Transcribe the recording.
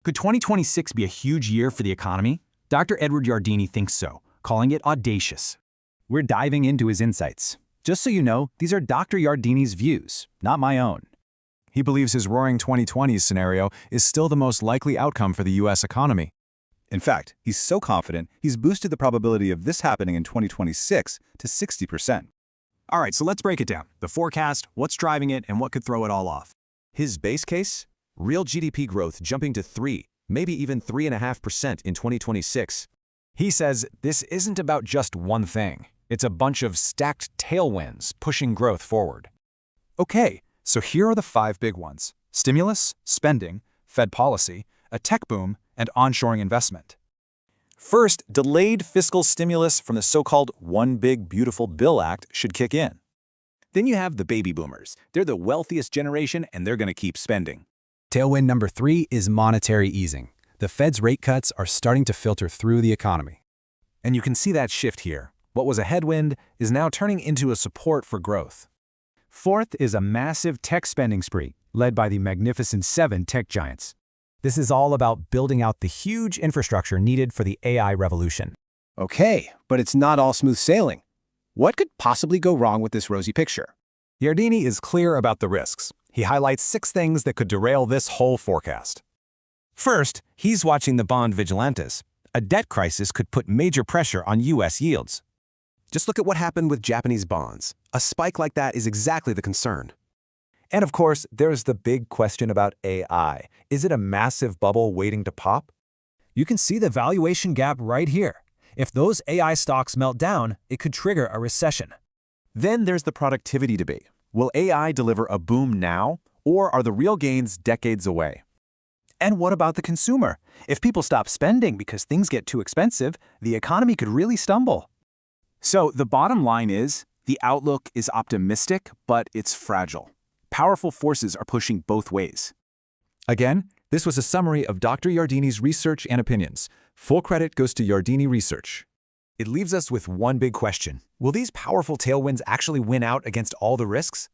Could 2026 be a huge year for the economy? Dr. Edward Yardeni thinks so, calling it audacious. We're diving into his insights. Just so you know, these are Dr. Yardeni's views, not my own. He believes his roaring 2020s scenario is still the most likely outcome for the U.S. economy. In fact, he's so confident, he's boosted the probability of this happening in 2026 to 60%. All right, so let's break it down. The forecast, what's driving it, and what could throw it all off. His base case? Real GDP growth jumping to 3, maybe even 3.5% in 2026. He says this isn't about just one thing. It's a bunch of stacked tailwinds pushing growth forward. Okay, so here are the 5 big ones: stimulus, spending, Fed policy, a tech boom, and onshoring investment. First, delayed fiscal stimulus from the so-called One Big Beautiful Bill Act should kick in. Then you have the baby boomers. They're the wealthiest generation, and they're going to keep spending. Tailwind number 3 is monetary easing. The Fed's rate cuts are starting to filter through the economy. And you can see that shift here. What was a headwind is now turning into a support for growth. Fourth is a massive tech spending spree, led by the Magnificent 7 tech giants. This is all about building out the huge infrastructure needed for the AI revolution. Okay, but it's not all smooth sailing. What could possibly go wrong with this rosy picture? Yardeni is clear about the risks. He highlights 6 things that could derail this whole forecast. First, he's watching the bond vigilantes. A debt crisis could put major pressure on U.S. yields. Just look at what happened with Japanese bonds. A spike like that is exactly the concern. And of course, there's the big question about AI. Is it a massive bubble waiting to pop? You can see the valuation gap right here. If those AI stocks melt down, it could trigger a recession. Then there's the productivity debate. Will AI deliver a boom now, or are the real gains decades away? And what about the consumer? If people stop spending because things get too expensive, the economy could really stumble. So the bottom line is, the outlook is optimistic, but it's fragile. Powerful forces are pushing both ways. Again, this was a summary of Dr. Yardeni's research and opinions. Full credit goes to Yardeni Research. It leaves us with one big question. Will these powerful tailwinds actually win out against all the risks?